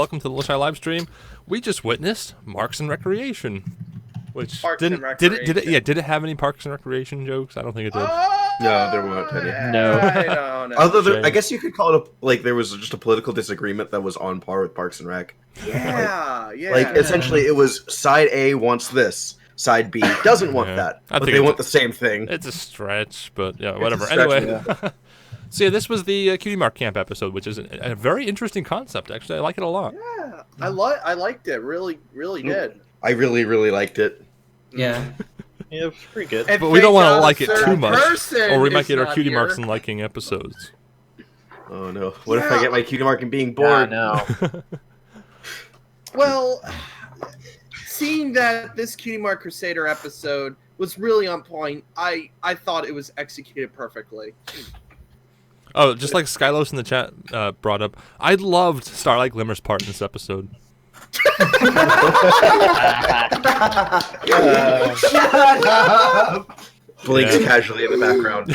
Welcome to the Little Shy live stream. We just witnessed Parks and Recreation, which Parks did and Recreation. it have any Parks and Recreation jokes? I don't think it did. No, there weren't any. No. I don't know. Although I guess you could call it there was just a political disagreement that was on par with Parks and Rec. Yeah. Like essentially, it was side A wants this, side B doesn't want that, but they want the same thing. It's a stretch, but yeah, whatever. Stretch, Anyway, so yeah, this was the Cutie Mark Camp episode, which is a very interesting concept. Actually, I like it a lot. Yeah, I liked it. Really did. I really, really liked it. Yeah. Yeah, it was pretty good. But we don't want to like it too much, person or we might is get our not cutie here. marks in liking episodes. Oh no! What if I get my cutie mark and being bored? No. Well, seeing that this Cutie Mark Crusader episode was really on point, I thought it was executed perfectly. Oh, just like Skylos in the chat brought up, I loved Starlight Glimmer's part in this episode. Shut up! Blinks casually in the background.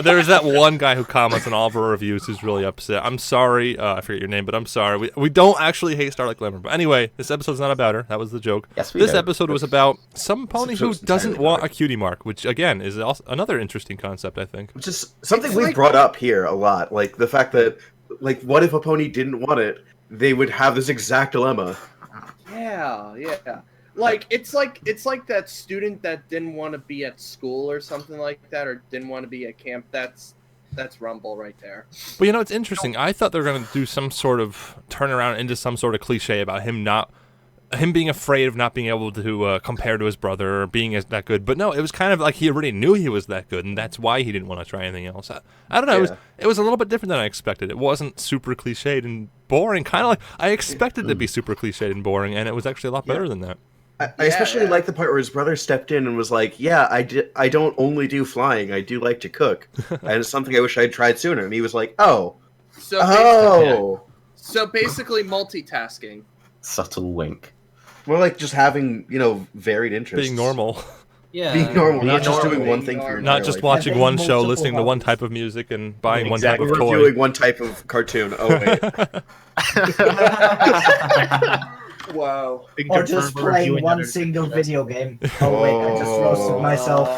There's that one guy who comments on all of our reviews who's really upset. I'm sorry, I forget your name, but I'm sorry. We don't actually hate Starlight Glimmer. But anyway, this episode's not about her. That was the joke. Yes, This episode was about some pony who episode's doesn't entirely want about a cutie mark, which again is also another interesting concept, I think. Which is something It's we've like- brought up here a lot. Like the fact that, what if a pony didn't want it? They would have this exact dilemma. Yeah. Like it's like that student that didn't want to be at school or something like that, or didn't want to be at camp. That's Rumble right there. But you know, it's interesting. I thought they were going to do some sort of turnaround into some sort of cliche about him being afraid of not being able to compare to his brother or being that good. But no, it was kind of like he already knew he was that good, and that's why he didn't want to try anything else. I don't know. Yeah. It was a little bit different than I expected. It wasn't super cliched and boring. Kind of like I expected it to be super cliched and boring, and it was actually a lot better than that. I especially like the part where his brother stepped in and was like, "Yeah, I don't only do flying. I do like to cook, and it's something I wish I'd tried sooner." And he was like, "Oh, So basically multitasking. Subtle wink. more like just having varied interests, Being normal, Yeah. being normal, Being not just normal. doing one thing for your not entire just life. watching Having one show, multiple listening to one hobbies. type of music, and buying one Exactly, type of toy. reviewing one type of cartoon. Oh wait, Whoa. Or just playing one single video game. Oh wait, I just roasted myself.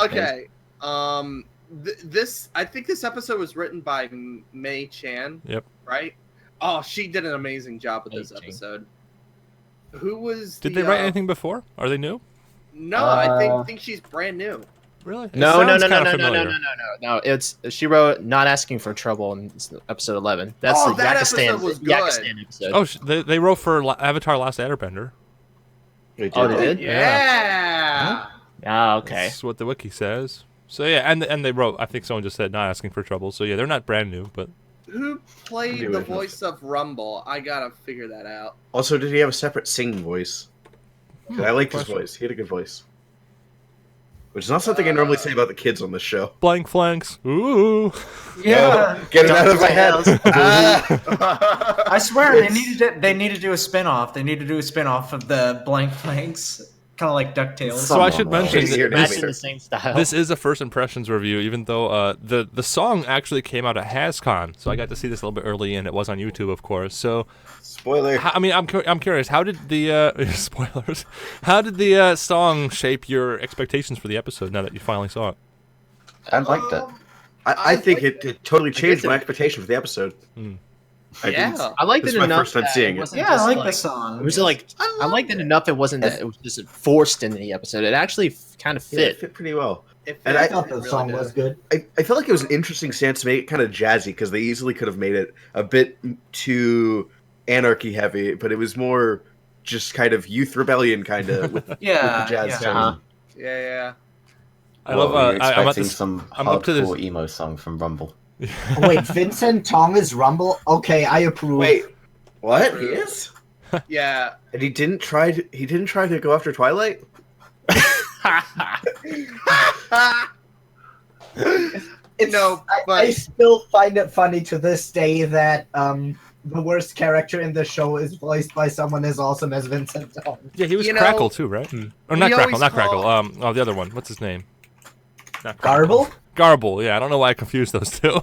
Okay. I think this episode was written by Mei Chan. Yep. Right. Oh, she did an amazing job with this Amazing. episode. Who was? Did the, they write anything before? Are they new? No, I think she's brand new. Really? It No. sounds kinda familiar. It's she wrote "Not Asking for Trouble" in episode 11. That's Oh, the that Yakistan, episode was good. Yakistan episode. Oh, they wrote for Avatar: Last Airbender. Oh, they did? Yeah. Ah, okay. That's what the wiki says. So yeah, and they wrote. I think someone just said not asking for trouble. So yeah, they're not brand new, but Who played Knew the it. voice of Rumble? I gotta figure that out. Also, did he have a separate singing voice? 'Cause I liked his question. voice. He had a good voice. Which is not something I normally say about the kids on this show. blank flanks. Ooh. Yeah. Get it out of my head. I swear they need to do a spin-off. They need to do a spin-off of the blank flanks. Kind of like DuckTales. So I should mention Crazy here, that Imagine the same style. this is a first impressions review, even though the song actually came out at HasCon. So I got to see this a little bit early, and it was on YouTube, of course. So Spoiler. I'm curious. How did the spoilers? How did the song shape your expectations for the episode? Now that you finally saw it. I liked it. I think it totally changed my expectation for the episode. I didn't- Yeah. I liked This it is my enough. first time that seeing it. wasn't Yeah, I just like the song. It was like I liked it enough. It wasn't that it was just forced into the episode. It actually kind of Yeah, it fit. fit pretty well. It And I fit, thought it the really song did. was good. I felt like it was an interesting stance to make it kind of jazzy because they easily could have made it a bit too anarchy heavy, but it was more just kind of youth rebellion kind of with the Yeah, jazz yeah. tone. Yeah. I love. Were you I'm at expecting this. some I'm up to this- hardcore emo song from Rumble. Wait, Vincent Tong is Rumble? Okay, I approve. Wait, what? He is? Yeah. And he didn't try to go after Twilight? It's, No, I but still find it funny to this day that the worst character in the show is voiced by someone as awesome as Vincent Tong. Yeah, he was You know, Crackle too, right? Or not we Crackle, always not Crackle. call- Oh, the other one. What's his name? Not Crackle. Garble? Garble. Yeah, I don't know why I confused those two.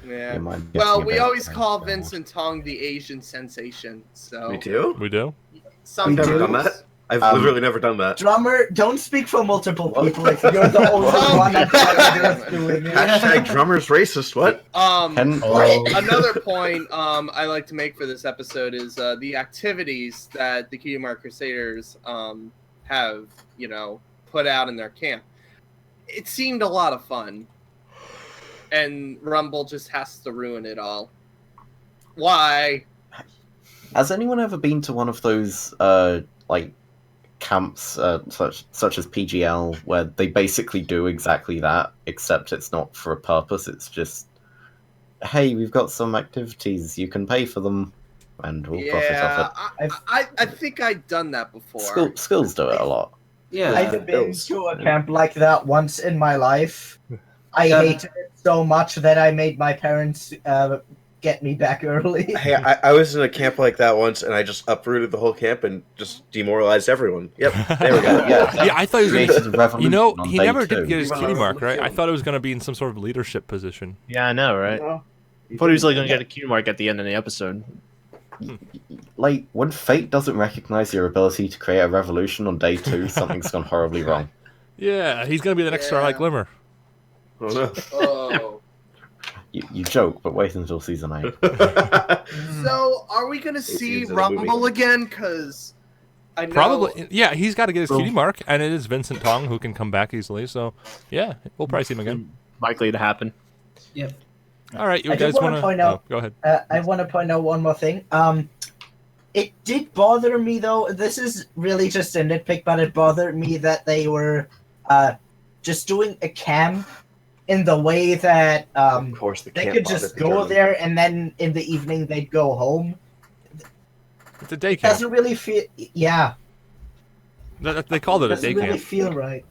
Yeah. Your mind gets Well, me a we bit always call bored. Vincent Tong the Asian sensation. So Me too. We do. Some I've never do? done that. I've Um, literally never done that. Drummer, don't speak for multiple What? people if you're the only What? one that's doing it. Hashtag drummers racist. What? Can- Another point I like to make for this episode is the activities that the Cutie Mark Crusaders have, put out in their camp. It seemed a lot of fun, and Rumble just has to ruin it all. Why? Has anyone ever been to one of those like camps such as PGL where they basically do exactly that, except it's not for a purpose, it's just, hey, we've got some activities, you can pay for them and we'll profit off Yeah, I think I'd done that before. it. Schools do it a lot. Yeah. I've been to a camp like that once in my life. I hated it so much that I made my parents get me back early. Hey, I was in a camp like that once, and I just uprooted the whole camp and just demoralized everyone. Yep, there we go. Yeah. Yeah, I thought he was Created gonna. a revolution on He day never 2. did get his He cutie mark, right? I revolution. thought it was gonna be in some sort of leadership position. Yeah, I know, right? I thought he was like going to get a cue mark at the end of the episode. Like, when fate doesn't recognize your ability to create a revolution on day 2, something's gone horribly wrong. Yeah, he's gonna be the next Starlight Glimmer. Oh, no. Oh. You joke, but wait until season 8. So, are we gonna see seems like a movie. Rumble again? Because I know. Probably, yeah. He's got to get his cutie mark, and it is Vincent Tong who can come back easily. So, yeah, we'll probably see him again. Likely to happen. All right, you I guys just wanna want to? point out- go ahead. I want to point out one more thing. It did bother me though. This is really just a nitpick, but it bothered me that they were just doing a camp in the way that Of course, the they camp could bothered just the go German. there and then in the evening they'd go home. It's a day camp. Doesn't really feel. Yeah, They called it a doesn't day really camp. feel right.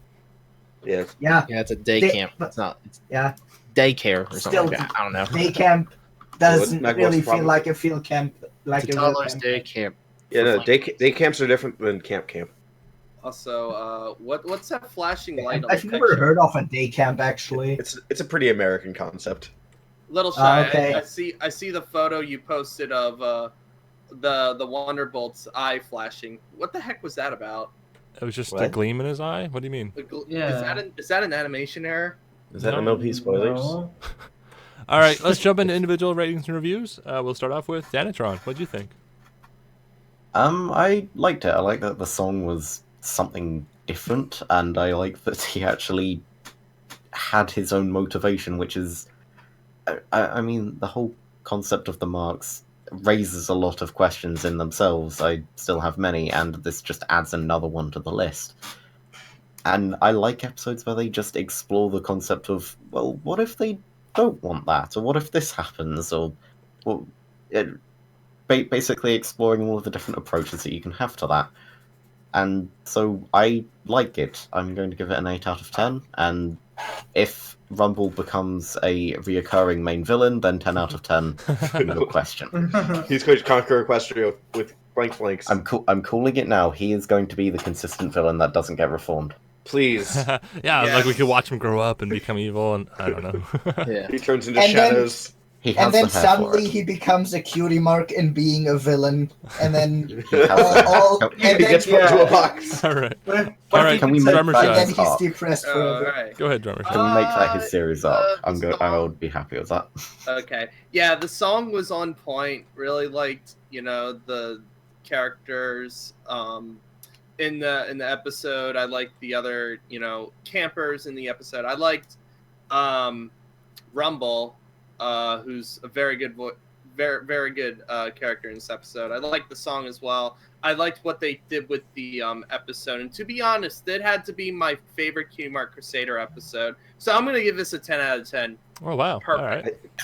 Yeah. Yeah, Yeah, it's a day Day- camp. but- It's not. It's yeah. daycare or something Still- like that. I don't know. Day camp doesn't Like, what's really the feel problem? like a field camp. Like It's a a real toddler's camp. day camp. Yeah, For no, fun. day camps are different than camp. Also, what's that flashing light on I've the never picture? heard of a day camp actually. It's a pretty American concept. Little Shy, okay. I see the photo you posted of the Wonderbolt's eye flashing. What the heck was that about? It was just a What? gleam in his eye. What do you mean? Yeah. Is that an animation error? Is that No. MLP spoilers? All right, let's jump into individual ratings and reviews. We'll start off with Danitron. What'd you think? I liked it. I like that the song was something different, and I like that he actually had his own motivation, which is, I mean, the whole concept of the marks raises a lot of questions in themselves. I still have many, and this just adds another one to the list. And I like episodes where they just explore the concept of, well, what if they don't want that, or what if this happens, or well, basically exploring all of the different approaches that you can have to that. And so I like it. I'm going to give it an 8 out of 10, and if Rumble becomes a reoccurring main villain, then 10 out of 10, no question. He's going to conquer Equestria with blank blanks. I'm calling it now. He is going to be the consistent villain that doesn't get reformed. Please. Yeah, like we Yes. could watch him grow up and become evil, and I don't know. Yeah. He turns into And then- shadows. He has And then the hair suddenly for it. he becomes a cutie mark in being a villain, and then He has the all, hair. and He then, gets put into a box. All right, What if all right. Can we and make drummer that then shot. his he's arc? depressed All forever. right. Go ahead, drummer shot. Can we make that his Uh, series arc? I would be happy with that. Okay. Yeah, the song was on point. Really liked, the characters in the episode. I liked the other, campers in the episode. I liked Rumble, who's a very good very good character in this episode. I liked the song as well. I liked what they did with the episode, and to be honest, it had to be my favorite Cutie Mark Crusader episode. So I'm gonna give this a 10 out of 10. Oh wow! Perfect.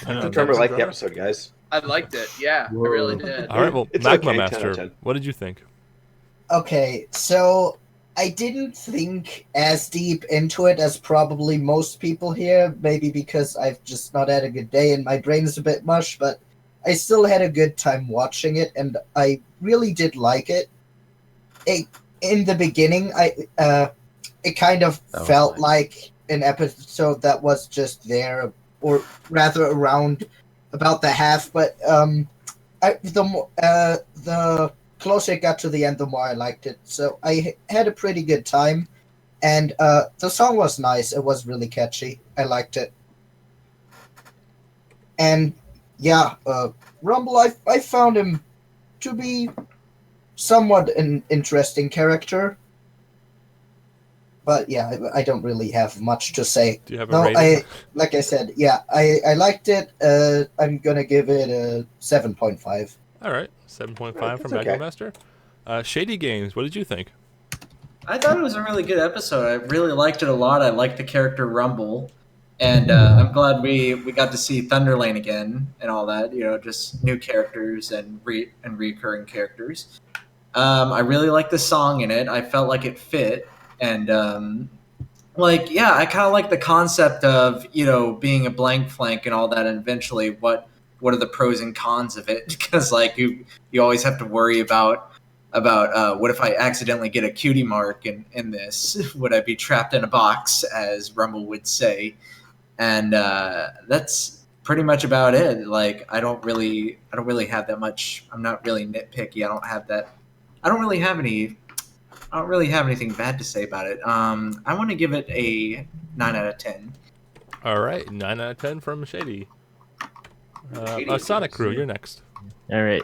All right. I drummer liked the episode, guys. I liked it. Yeah, I really did. All right. Well, It's Magma okay, 10 out of Master, 10. what did you think? Okay, so I didn't think as deep into it as probably most people here, maybe because I've just not had a good day and my brain is a bit mush, but I still had a good time watching it, and I really did like it. In the beginning, it kind of Oh, felt nice. like an episode that was just there, or rather around about the half, but the closer it got to the end, the more I liked it. So I had a pretty good time, and the song was nice. It was really catchy. I liked it. And yeah, Rumble, I found him to be somewhat an interesting character. But yeah, I don't really have much to say. Do you have a rating? Like I said, yeah, I liked it. I'm gonna give it a 7.5. All right, 7.5 from That's okay. Master. Shady Games, what did you think? I thought it was a really good episode. I really liked it a lot. I liked the character Rumble, and I'm glad we got to see Thunderlane again and all that. You know, just new characters and recurring characters. I really liked the song in it. I felt like it fit, and I kind of like the concept of being a blank flank and all that. And eventually, what are the pros and cons of it? Because you always have to worry about what if I accidentally get a cutie mark in this? Would I be trapped in a box, as Rumble would say? And that's pretty much about it. Like I don't really have that much. I'm not really nitpicky. I don't really have anything bad to say about it. I want to give it a 9 out of 10. All right, 9 out of 10 from Shady. Sonic Crew, you're next. All right.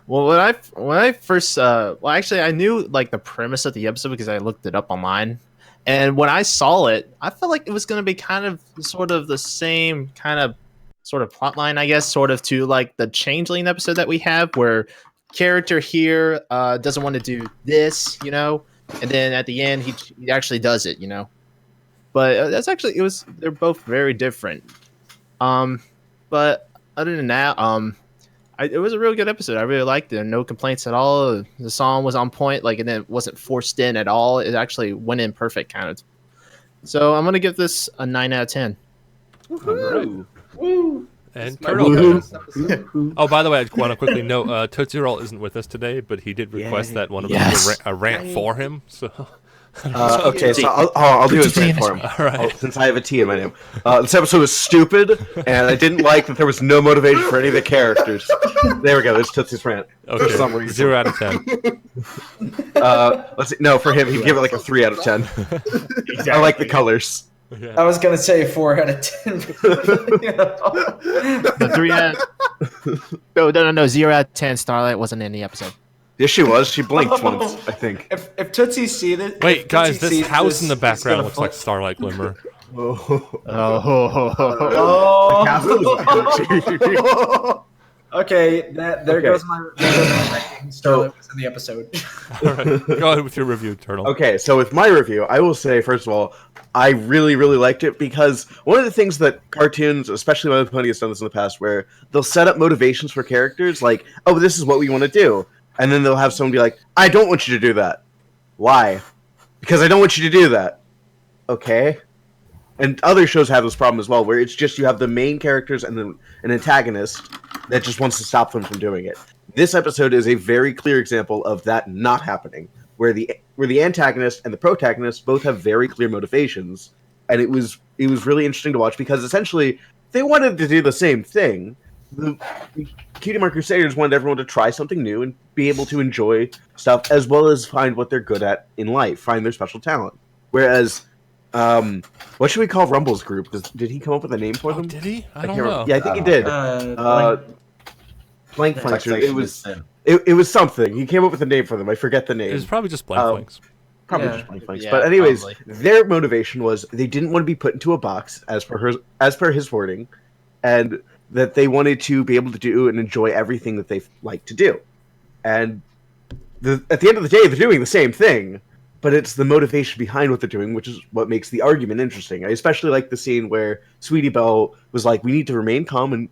Well, when I first, actually, I knew like the premise of the episode because I looked it up online, and when I saw it, I felt like it was going to be kind of, sort of the same kind of, sort of plot line, I guess, sort of to like the Changeling episode that we have, where character here doesn't want to do this, and then at the end he actually does it, But that's actually they're both very different. But other than that, it was a really good episode. I really liked it. No complaints at all. The song was on point, and it wasn't forced in at all. It actually went in perfect, kind of. So I'm gonna give this a 9 out of 10. Woo! Woo! And My Turtle. favorite episode. Oh, by the way, I want to quickly note, Tootsie Roll isn't with us today, but he did request that one of us do a rant for him. So. Okay, so I'll do his rant for him. All right. Since I have a T in my name. This episode was stupid, and I didn't like that there was no motivation for any of the characters. There we go. There's Tootsie's rant. Okay. For some reason. 0 out of 10. Let's see. No, for him, he'd give it like a 3 out of 10. Exactly. I like the colors. Yeah. I was gonna say 4 out of 10. The 3 out. No. 0 out of 10. Starlight wasn't in the episode. Yes, she was. She blinked once, I think. If Tootsie see this, Wait, guys, this house in the background looks like Starlight Glimmer. Okay, there goes my ranking. Starlight was in the episode. All right, go ahead with your review, Turtle. Okay, so with my review, I will say, first of all, I really, really liked it because one of the things that cartoons, especially My Little Pony, has done this in the past, where they'll set up motivations for characters, like, oh, this is what we want to do. And then they'll have someone be like, I don't want you to do that. Why? Because I don't want you to do that. Okay. And other shows have this problem as well, where it's just you have the main characters and then an antagonist that just wants to stop them from doing it. This episode is a very clear example of that not happening, where the antagonist and the protagonist both have very clear motivations, and it was really interesting to watch because essentially they wanted to do the same thing. The Cutie Mark Crusaders wanted everyone to try something new and be able to enjoy stuff as well as find what they're good at in life, find their special talent. Whereas, what should we call Rumble's group? Did he come up with a name for them? Did he? I can't don't know. remember. Yeah, I think he did. Blank Flankster. It was something. He came up with a name for them. I forget the name. It was probably just Blank Flanks. Probably Yeah. just Blank Flanks. Yeah, But anyways, probably. their motivation was they didn't want to be put into a box, as per his wording, and that they wanted to be able to do and enjoy everything that they like to do. And at the end of the day, they're doing the same thing, but it's the motivation behind what they're doing, which is what makes the argument interesting. I especially like the scene where Sweetie Belle was like, we need to remain calm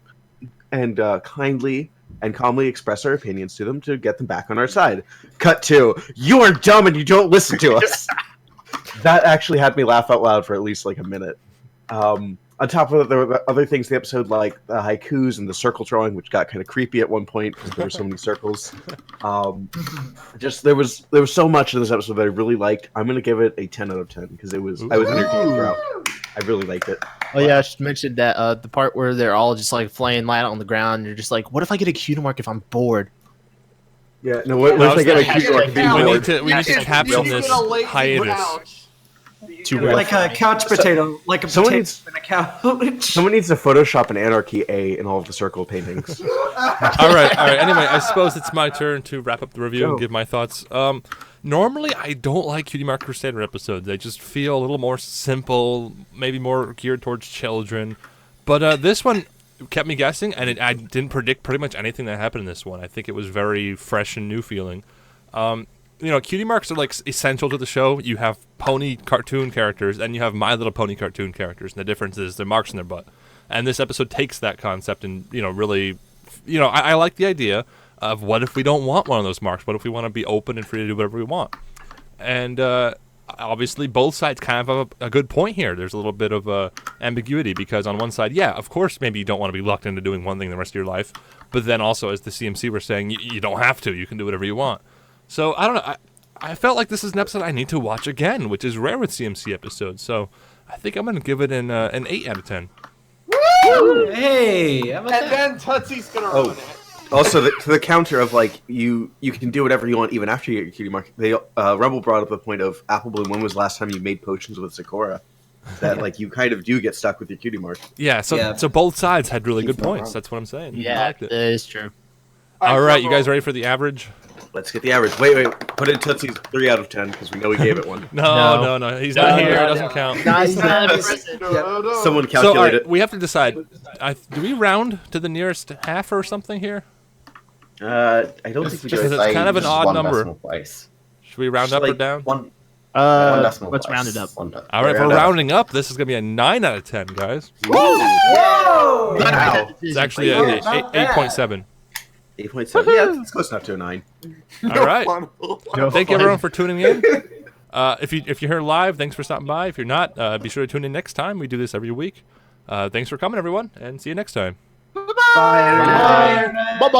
and kindly and calmly express our opinions to them to get them back on our side. Cut to, you are dumb and you don't listen to us. That actually had me laugh out loud for at least like a minute. On top of it, there were other things in the episode, like the haikus and the circle drawing, which got kind of creepy at one point because there were so many circles. Just there was so much in this episode that I really liked. I'm going to give it a 10 out of 10 because I was entertained throughout. I really liked it. Oh yeah, I should mention that the part where they're all just like flaying light on the ground. And you're just like, what if I get a cutie mark if I'm bored? Yeah, no, what No, if I get it's my not- cutie mark and be We bored? need to caption this hiatus. Like a couch potato, like a Someone potato needs- in a couch. Someone needs to Photoshop an Anarchy A in all of the circle paintings. All right. Anyway, I suppose it's my turn to wrap up the review and Go. give my thoughts. Normally, I don't like Cutie Mark Crusader episodes. They just feel a little more simple, maybe more geared towards children. But this one kept me guessing, and I didn't predict pretty much anything that happened in this one. I think it was very fresh and new feeling. Cutie marks are like essential to the show. You have pony cartoon characters, and you have My Little Pony cartoon characters, and the difference is they're marks in their butt. And this episode takes that concept and really, I like the idea of what if we don't want one of those marks? What if we want to be open and free to do whatever we want? And obviously, both sides kind of have a good point here. There's a little bit of ambiguity because on one side, yeah, of course, maybe you don't want to be locked into doing one thing the rest of your life, but then also, as the CMC were saying, you don't have to. You can do whatever you want. So I don't know. I felt like this is an episode I need to watch again, which is rare with CMC episodes. So I think I'm going to give it an 8 out of 10. Hey, how about And that? then Tootsie's gonna Oh. ruin it. Also, to the counter of like you can do whatever you want even after you get your cutie mark. They Rumble brought up the point of Apple Bloom. When was the last time you made potions with Sakura? That like you kind of do get stuck with your cutie mark. Yeah. So Yeah. so both sides had really good He's not points. wrong. That's what I'm saying. I Yeah, liked it. that is true. All right, you Rumble. guys ready for the average? Let's get the average. Wait. Put in Tootsie's 3 out of 10 because we know we gave it one. No. He's not here. It doesn't count. Nice. Someone So all calculate right, it. we have to decide. Do we round to the nearest half or something here? I don't think we Just do. because it's kind of an Just odd one number. decimal place. Should we round Just up or like down? One decimal Let's place. round it up. All right, if we're round up. rounding up, this is gonna be a 9 out of 10, guys. Whoa! Wow. It's actually Oh, an not bad. 8.7. 8.7. Yeah, it's close enough to a 9. All right. Thank you everyone for tuning in. If you're here live, thanks for stopping by. If you're not, be sure to tune in next time. We do this every week. Thanks for coming, everyone, and see you next time. Bye bye.